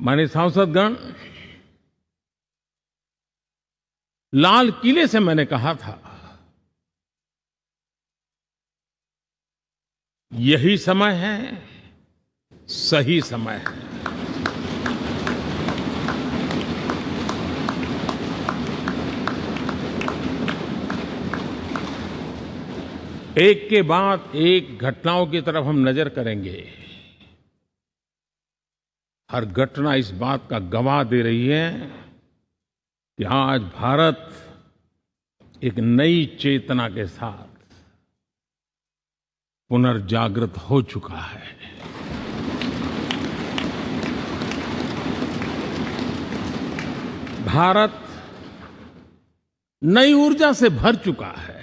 माननीय सांसदगण, लाल किले से मैंने कहा था, यही समय है, सही समय है। एक के बाद एक घटनाओं की तरफ हम नजर करेंगे। हर घटना इस बात का गवाह दे रही है कि आज भारत एक नई चेतना के साथ पुनर्जागृत हो चुका है। भारत नई ऊर्जा से भर चुका है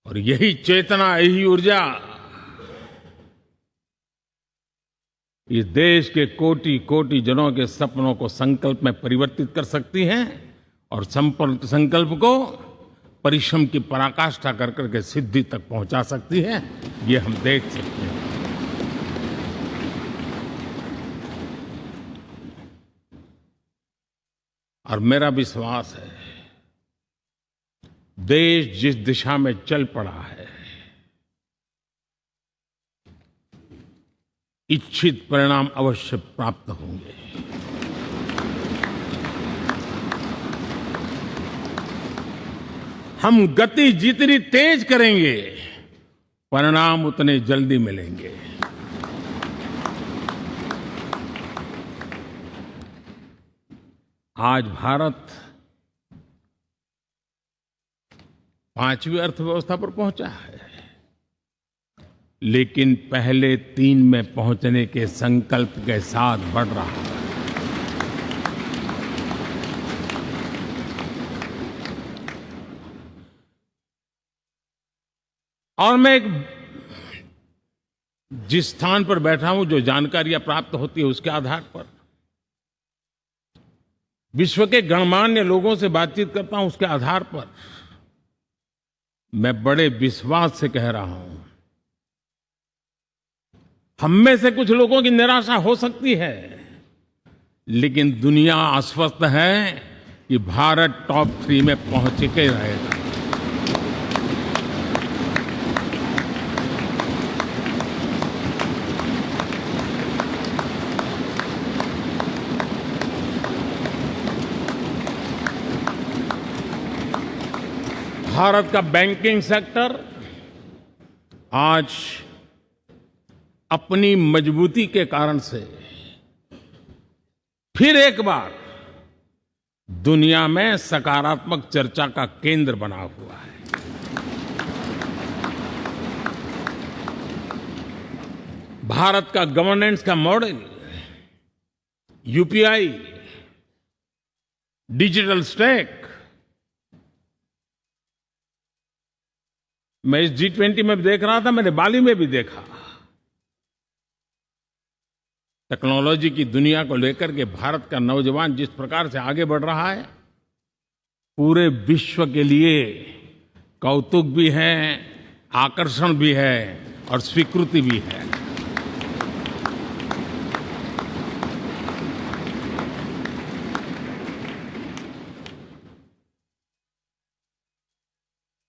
और यही चेतना, यही ऊर्जा इस देश के कोटि कोटि जनों के सपनों को संकल्प में परिवर्तित कर सकती है और संकल्प को परिश्रम की पराकाष्ठा कर करके सिद्धि तक पहुंचा सकती है। ये हम देख सकते हैं। और मेरा विश्वास है, देश जिस दिशा में चल पड़ा है, इच्छित परिणाम अवश्य प्राप्त होंगे। हम गति जितनी तेज करेंगे, परिणाम उतने जल्दी मिलेंगे। आज भारत 5वीं अर्थव्यवस्था पर पहुंचा है, लेकिन पहले 3 में पहुंचने के संकल्प के साथ बढ़ रहा है। और मैं जिस स्थान पर बैठा हूं, जो जानकारियां प्राप्त होती है, उसके आधार पर विश्व के गणमान्य लोगों से बातचीत करता हूं, उसके आधार पर मैं बड़े विश्वास से कह रहा हूं, हम में से कुछ लोगों की निराशा हो सकती है, लेकिन दुनिया आश्वस्त है कि भारत टॉप 3 में पहुंच के रहेगा। भारत का बैंकिंग सेक्टर आज अपनी मजबूती के कारण से फिर एक बार दुनिया में सकारात्मक चर्चा का केंद्र बना हुआ है। भारत का गवर्नेंस का मॉडल, यूपीआई, डिजिटल स्टैक, मैं इस G20 में भी देख रहा था, मैंने बाली में भी देखा। टेक्नोलॉजी की दुनिया को लेकर के भारत का नौजवान जिस प्रकार से आगे बढ़ रहा है, पूरे विश्व के लिए कौतुक भी है, आकर्षण भी है और स्वीकृति भी है।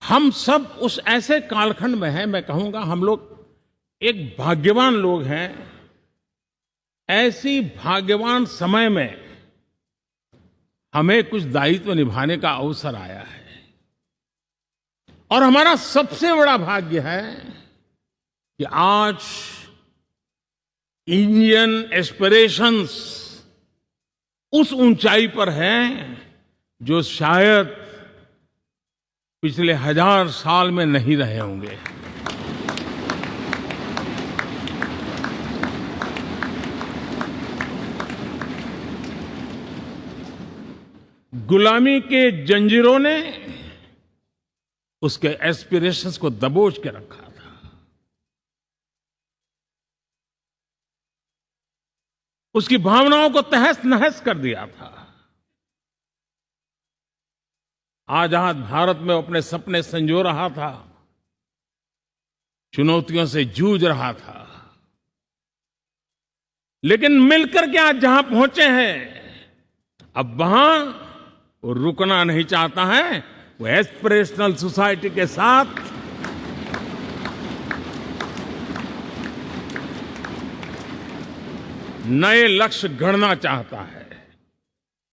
हम सब उस ऐसे कालखंड में हैं, मैं कहूंगा हम लोग एक भाग्यवान लोग हैं। ऐसी भाग्यवान समय में हमें कुछ दायित्व निभाने का अवसर आया है और हमारा सबसे बड़ा भाग्य है कि आज इंडियन एस्पिरेशंस उस ऊंचाई पर हैं जो शायद पिछले 1000 साल में नहीं रहे होंगे। गुलामी के जंजीरों ने उसके एस्पिरेशंस को दबोच के रखा था। उसकी भावनाओं को तहस नहस कर दिया था। आजाद भारत में अपने सपने संजो रहा था, चुनौतियों से जूझ रहा था। लेकिन मिलकर के आज जहां पहुंचे हैं, अब वहां वो रुकना नहीं चाहता है। वो एस्पिरेशनल सोसाइटी के साथ नए लक्ष्य गढ़ना चाहता है।